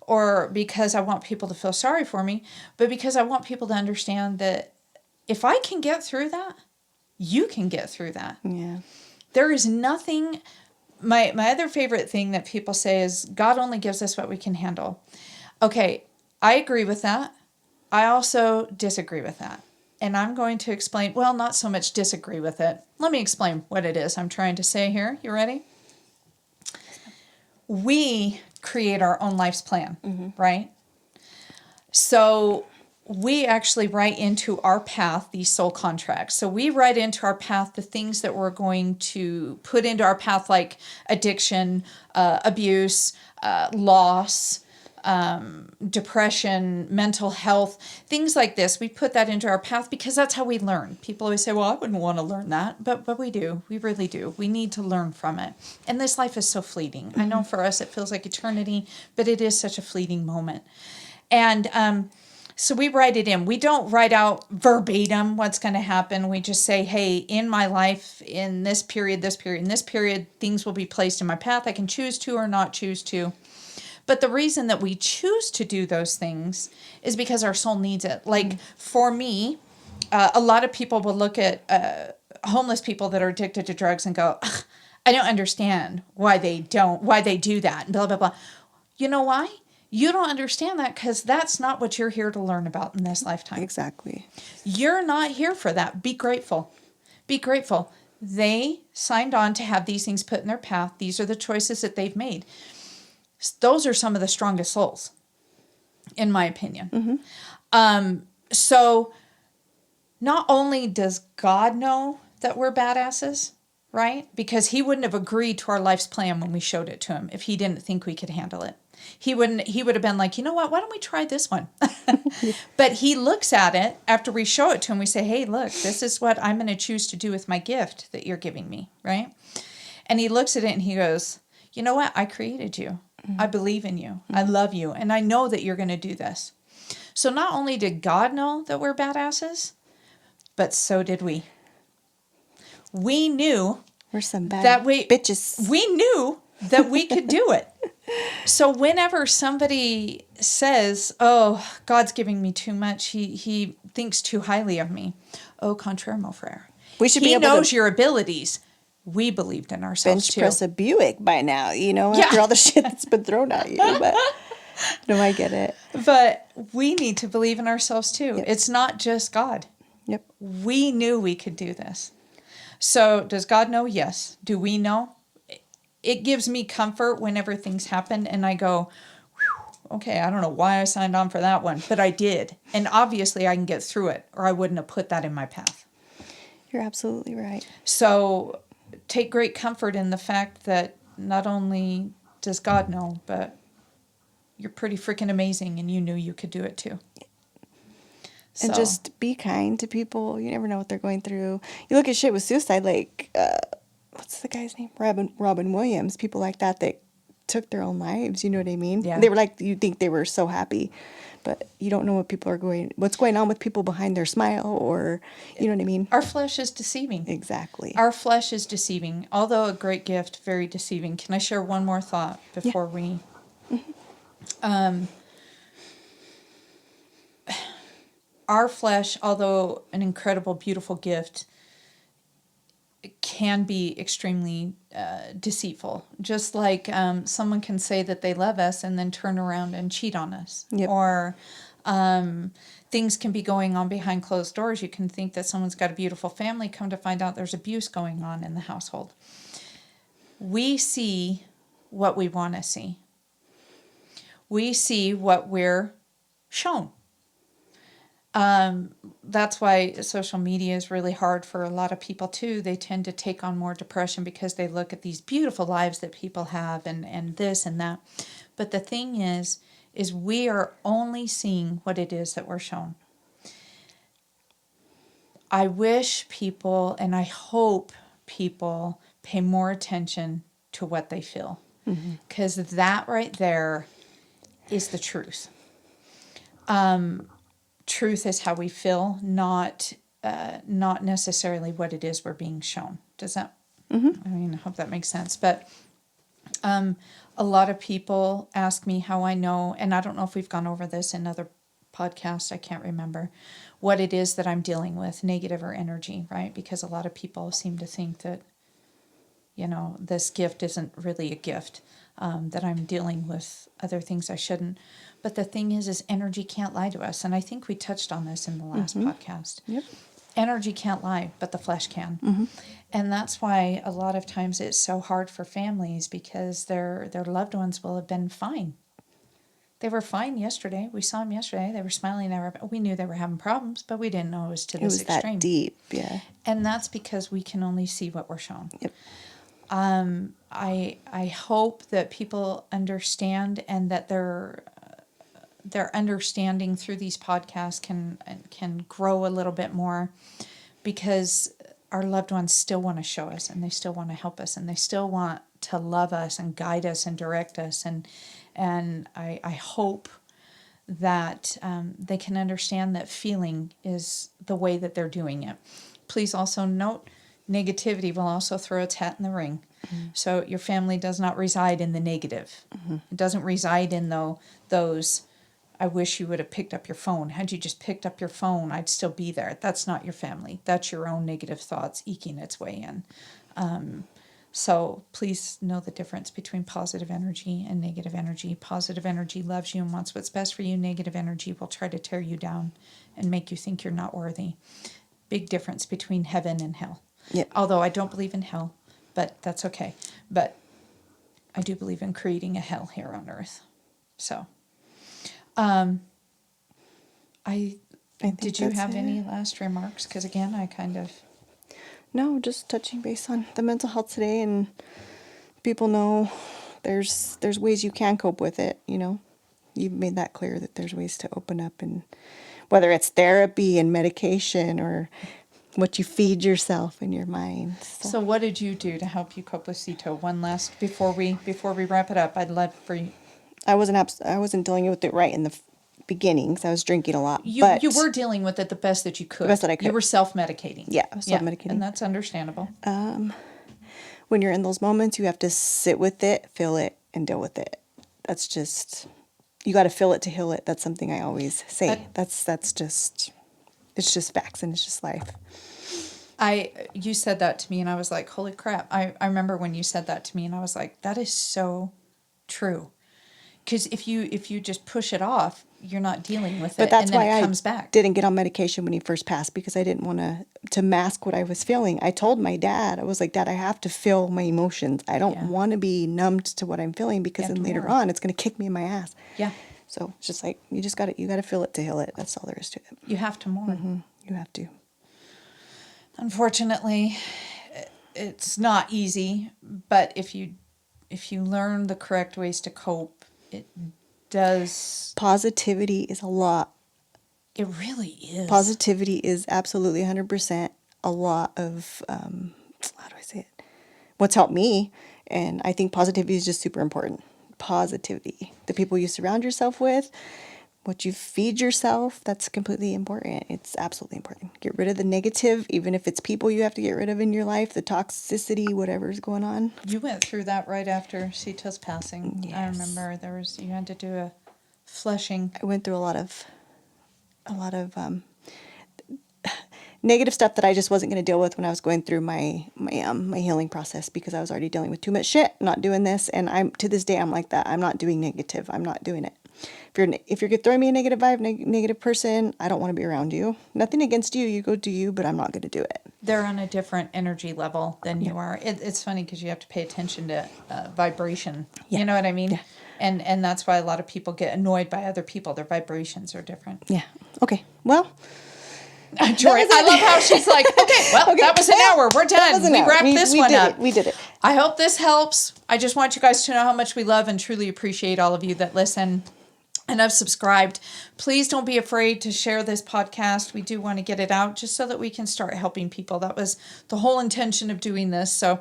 or because I want people to feel sorry for me, but because I want people to understand that if I can get through that, you can get through that. Yeah. There is nothing. My other favorite thing that people say is God only gives us what we can handle. Okay, I agree with that. I also disagree with that. And I'm going to explain, well, not so much disagree with it. Let me explain what it is I'm trying to say here. You ready? We create our own life's plan, right? So we actually write into our path these soul contracts. So we write into our path the things that we're going to put into our path, like addiction, abuse, loss, depression, mental health, things like this. We put that into our path because that's how we learn. People always say, well, I wouldn't want to learn that. But we do. We really do. We need to learn from it. And this life is so fleeting. I know for us it feels like eternity, but it is such a fleeting moment. And so we write it in. We don't write out verbatim what's going to happen. We just say, hey, in my life, in this period, in this period, things will be placed in my path. I can choose to or not choose to. But the reason that we choose to do those things is because our soul needs it. Like for me, a lot of people will look at homeless people that are addicted to drugs and go, I don't understand why they do that, and blah, blah, blah. You know why? You don't understand that because that's not what you're here to learn about in this lifetime. Exactly. You're not here for that. Be grateful. Be grateful. They signed on to have these things put in their path. These are the choices that they've made. Those are some of the strongest souls, in my opinion. So not only does God know that we're badasses, right? Because he wouldn't have agreed to our life's plan when we showed it to him if he didn't think we could handle it. He would have been like, you know what, why don't we try this one? But he looks at it after we show it to him. We say, hey, look, this is what I'm going to choose to do with my gift that you're giving me, right? And he looks at it and he goes, you know what? I created you. I believe in you. I love you. And I know that you're going to do this. So not only did God know that we're badasses, but so did we. We knew We're some bad that bitches. we knew that we could do it. So whenever somebody says, oh, God's giving me too much, he thinks too highly of me. Au contraire, mon frère. We should be He able knows to your abilities. We believed in ourselves bench too. press a Buick by now, Yeah. after all the shit that's been thrown at you. But no, I get it. But we need to believe in ourselves too. Yep. It's not just God. Yep. We knew we could do this. So does God know? Yes. Do we know? It gives me comfort whenever things happen and I go, okay, I don't know why I signed on for that one, but I did. And obviously I can get through it or I wouldn't have put that in my path. You're absolutely right. So take great comfort in the fact that not only does God know, but you're pretty freaking amazing and you knew you could do it too. And just be kind to people. You never know what they're going through. You look at shit with suicide, like, what's the guy's name? Robin Williams. People like that took their own lives. You know what I mean? Yeah. They were like, you think they were so happy, but you don't know what's going on with people behind their smile, or, you know what I mean? our flesh is deceiving. Exactly. Our flesh is deceiving. Although a great gift, very deceiving. Can I share one more thought before we... our flesh, although an incredible, beautiful gift, can be extremely deceitful. Just like someone can say that they love us and then turn around and cheat on us. Yep. Or things can be going on behind closed doors. You can think that someone's got a beautiful family, come to find out there's abuse going on in the household. We see what we want to see. We see what we're shown. That's why social media is really hard for a lot of people too. They tend to take on more depression because they look at these beautiful lives that people have and this and that. But the thing is we are only seeing what it is that we're shown. I wish people, and I hope people pay more attention to what they feel. Because that right there is the truth. Truth is how we feel, not necessarily what it is we're being shown. Does that? I mean, I hope that makes sense. But a lot of people ask me how I know, and I don't know if we've gone over this in other podcasts. I can't remember what it is that I'm dealing with, negative or energy, right? Because a lot of people seem to think that, this gift isn't really a gift, that I'm dealing with other things I shouldn't. But the thing is energy can't lie to us. And I think we touched on this in the last podcast. Yep. Energy can't lie, but the flesh can. And that's why a lot of times it's so hard for families, because their loved ones will have been fine. They were fine yesterday. We saw them yesterday. They were smiling. We knew they were having problems, but we didn't know it was to this extreme. It was that deep, yeah. And that's because we can only see what we're shown. Yep. I hope that people understand, and that their understanding through these podcasts can grow a little bit more, because our loved ones still want to show us, and they still want to help us, and they still want to love us and guide us and direct us, and I hope that they can understand that feeling is the way that they're doing it. Please also note, negativity will also throw its hat in the ring. So your family does not reside in the negative. It doesn't reside in those, I wish you would have picked up your phone. Had you just picked up your phone, I'd still be there. That's not your family. That's your own negative thoughts eking its way in. So please know the difference between positive energy and negative energy. Positive energy loves you and wants what's best for you. Negative energy will try to tear you down and make you think you're not worthy. Big difference between heaven and hell. Yep. Although I don't believe in hell, but that's okay. But I do believe in creating a hell here on earth. So, I think did you that's have it. any last remarks? Because again, I kind of... No, just touching base on the mental health today, and people know there's ways you can cope with it, You've made that clear that there's ways to open up, and whether it's therapy and medication or what you feed yourself in your mind. So what did you do to help you cope with CETO? One last, before we wrap it up, I'd love for you... I wasn't dealing with it right in the beginning, because I was drinking a lot. You were dealing with it the best that you could. The best that I could. You were self-medicating. Yeah, I was self-medicating. And that's understandable. When you're in those moments, you have to sit with it, feel it, and deal with it. That's just, you got to feel it to heal it. That's something I always say. That's just, it's just facts, and it's just life. You said that to me, and I was like, holy crap. I remember when you said that to me, and I was like, that is so true. Because if you just push it off, you're not dealing with it, But that's and then why it comes back. I didn't get on medication when he first passed, because I didn't want to mask what I was feeling. I told my dad, I was like, Dad, I have to feel my emotions. I don't want to be numbed to what I'm feeling, because then later on it's going to kick me in my ass. Yeah. So it's just like, you got to feel it to heal it. That's all there is to it. You have to mourn. You have to. Unfortunately, it's not easy, but if you learn the correct ways to cope, it does. Positivity is a lot. It really is. Positivity is absolutely 100% a lot of, how do I say it? What's helped me. And I think positivity is just super important. Positivity. The people you surround yourself with, what you feed yourself, that's completely important. It's absolutely important. Get rid of the negative, even if it's people you have to get rid of in your life, the toxicity, whatever's going on. You went through that right after Sita's passing. Yes. I remember you had to do a flushing. I went through a lot of negative stuff that I just wasn't going to deal with when I was going through my healing process, because I was already dealing with too much shit, not doing this. And I'm, to this day, I'm like that. I'm not doing negative. I'm not doing it. If you're throwing me a negative vibe, negative person, I don't want to be around you. Nothing against you. You go do you, but I'm not going to do it. They're on a different energy level than you are. It's funny because you have to pay attention to vibration. Yeah. You know what I mean? Yeah. And that's why a lot of people get annoyed by other people. Their vibrations are different. Yeah. Okay. Well, Jory, I love how she's like, okay, well, that was an hour. We're done. We wrapped this one up. We did it. I hope this helps. I just want you guys to know how much we love and truly appreciate all of you that listen and have subscribed. Please don't be afraid to share this podcast. We do want to get it out just so that we can start helping people. That was the whole intention of doing this. So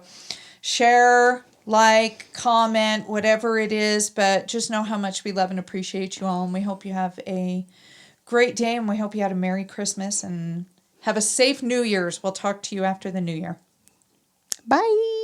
share, like, comment, whatever it is, but just know how much we love and appreciate you all. And we hope you have a great day, and we hope you had a Merry Christmas and have a safe New Year's. We'll talk to you after the New Year. Bye.